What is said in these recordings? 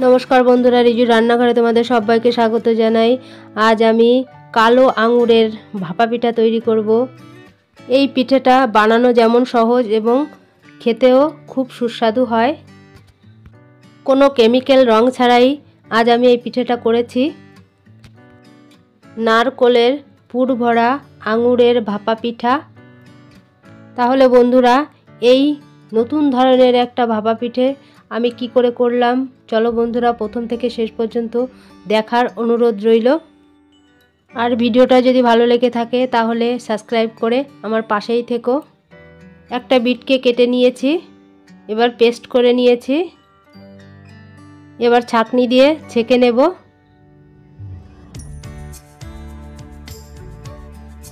নমস্কার বন্ধুরা, রিজু রান্নাঘরে তোমাদের সবাইকে স্বাগত জানাই। আজ আমি কালো আঙুরের ভাপা পিঠা তৈরি করব। এই পিঠেটা বানানো যেমন সহজ এবং খেতেও খুব সুস্বাদু হয়। কোনো কেমিক্যাল রং ছাড়াই আজ আমি এই পিঠেটা করেছি। নারকেলের পুর ভরা আঙুরের ভাপা পিঠা। তাহলে বন্ধুরা, এই নতুন ধরনের একটা ভাপা পিঠে আমি কি করে করলাম, চলো বন্ধুরা প্রথম থেকে শেষ পর্যন্ত দেখার অনুরোধ রইল। আর ভিডিওটা যদি ভালো লেগে থাকে তাহলে সাবস্ক্রাইব করে আমার পাশেই থেকো। একটা বিটকে কেটে নিয়েছি, এবার পেস্ট করে নিয়েছি। এবার ছাঁকনি দিয়ে ছেঁকে নেব।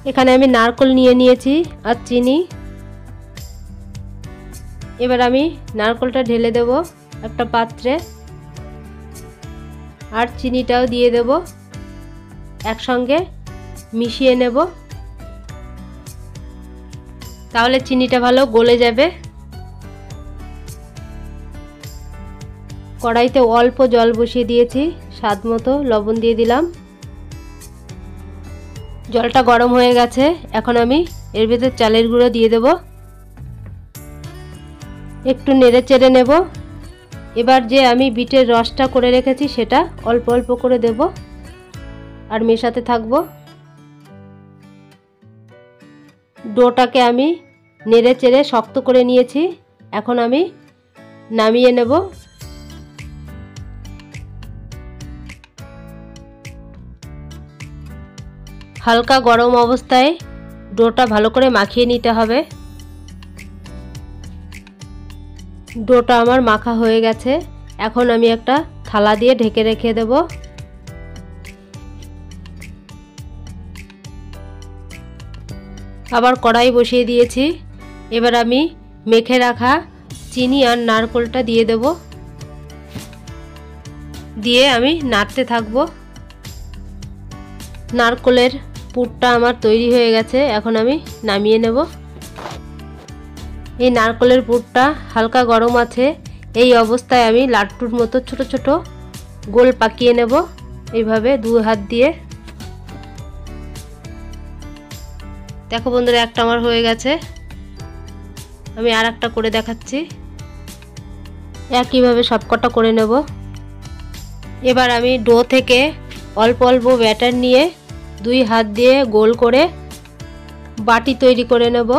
এখানে আমি নারকেল নিয়ে নিয়েছি আর চিনি। এবার আমি নারকেলটা ঢেলে দেব একটা পাত্রে, আর চিনিটাও দিয়ে দেব, একসঙ্গে মিশিয়ে নেব। তাহলে চিনিটা ভালো গলে যাবে। কড়াইতে অল্প জল বসিয়ে দিয়েছি, স্বাদ মতো লবণ দিয়ে দিলাম। জলটা গরম হয়ে গেছে, এখন আমি এর ভেতর চালের গুঁড়ো দিয়ে দেব। একটু নেড়ে চেড়ে নেব। এবার যে আমি বিটের রসটা করে রেখেছি সেটা অল্প অল্প করে দেব আর মেশাতে থাকবো। ডোটাকে আমি নেড়ে চেড়ে শক্ত করে নিয়েছি, এখন আমি নামিয়ে নেব। হালকা গরম অবস্থায় ডোটা ভালো করে মাখিয়ে নিতে হবে। ডোটা আমার মাখা হয়ে গেছে, এখন আমি একটা থালা দিয়ে ঢেকে রেখে দেব। আবার কড়াই বসিয়ে দিয়েছি। এবার আমি মেখে রাখা চিনি আর নারকেলটা দিয়ে দেব, দিয়ে আমি নাড়তে থাকবো। নারকেলের পুরটা আমার তৈরি হয়ে গেছে, এখন আমি নামিয়ে নেব। এই নারকেলের পুরটা হালকা গরম আছে, এই অবস্থায় আমি লাড্ডুর মতো ছোট ছোট গোল পাকিয়ে নেব, এইভাবে দু হাত দিয়ে। দেখো বন্ধুরা, একটা আমার হয়ে গেছে, আমি আর একটা করে দেখাচ্ছি। একইভাবে সবকটা করে নেব। এবার আমি ডো থেকে অল্প অল্প ব্যাটার নিয়ে দুই হাত দিয়ে গোল করে বাটি তৈরি করে নেব।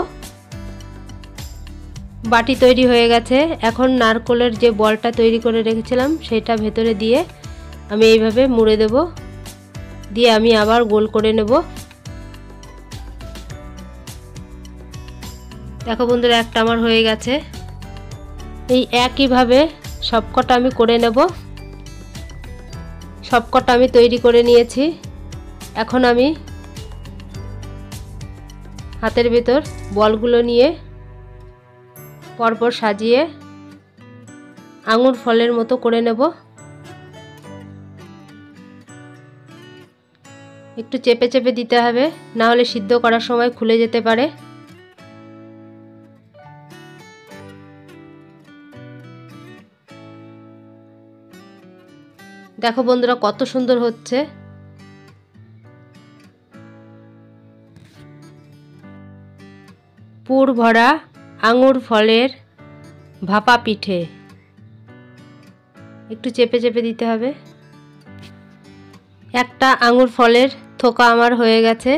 বাটি তৈরি হয়ে গেছে, এখন নারকেলের যে বলটা তৈরি করে রেখেছিলাম সেটা ভেতরে দিয়ে আমি এইভাবে মুড়ে দেব, দিয়ে আমি আবার গোল করে নেব। দেখো বন্ধুরা, একটা আমার হয়ে গেছে। এই একইভাবে সবকটা আমি করে নেব। সবকটা আমি তৈরি করে নিয়েছি। এখন আমি হাতের ভেতর বলগুলো নিয়ে পরপর সাজিয়ে আঙুর ফলের মতো করে নেব। একটু চেপে চেপে দিতে হবে, না হলে সিদ্ধ করার সময় খুলে যেতে পারে। দেখো বন্ধুরা, কত সুন্দর হচ্ছে। পুর ভরা আঙুর ফলের ভাপা পিঠে। একটু চেপে চেপে দিতে হবে। একটা আঙুর ফলের থোকা আমার হয়ে গেছে।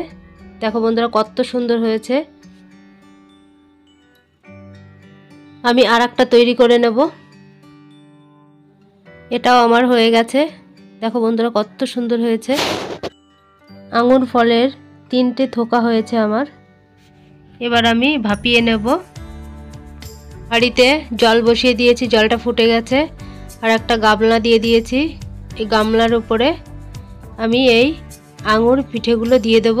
দেখো বন্ধুরা, কত সুন্দর হয়েছে। আমি আর একটা তৈরি করে নেব। এটাও আমার হয়ে গেছে। দেখো বন্ধুরা, কত সুন্দর হয়েছে। আঙুর ফলের তিনটে থোকা হয়েছে আমার। এবার আমি ভাপিয়ে নেব। হাঁড়িতে জল বসিয়ে দিয়েছি, জলটা ফুটে গেছে, আর একটা গামলা দিয়ে দিয়েছি। এই গামলার উপরে আমি এই আঙুর পিঠেগুলো দিয়ে দেব।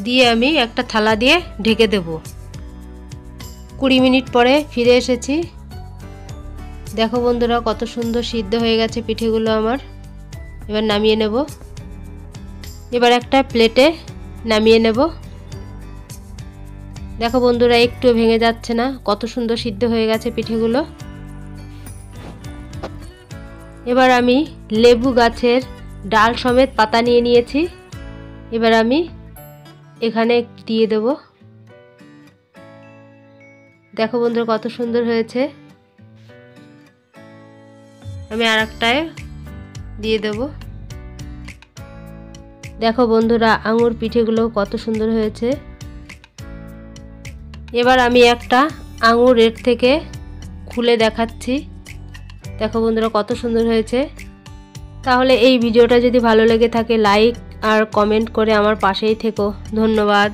দিয়ে আমি একটা থালা দিয়ে ঢেকে দেব। 20 মিনিট পরে ফিরে এসেছি। দেখো বন্ধুরা, কত সুন্দর সিদ্ধ হয়ে গেছে পিঠেগুলো আমার। এবার নামিয়ে নেব। এবার একটা প্লেটে নামিয়ে নেব। দেখো বন্ধুরা একটু ভেঙে যাচ্ছে না, কত সুন্দর সিদ্ধ হয়ে গেছে পিঠেগুলো। এবার আমি লেবু গাছের ডাল সমেত পাতা নিয়ে নিয়েছি। এবার আমি এখানে দিয়ে দেব। দেখো বন্ধুরা কত সুন্দর হয়েছে। আমি আরেকটায় দিয়ে দেব। দেখো বন্ধুরা আঙুর পিঠেগুলো কত সুন্দর হয়েছে। এবার আমি একটা আঙুর এর থেকে খুলে দেখাচ্ছি। দেখো বন্ধুরা কত সুন্দর হয়েছে। তাহলে এই ভিডিওটা যদি ভালো লেগে থাকে লাইক আর কমেন্ট করে আমার পাশেই থেকো। ধন্যবাদ।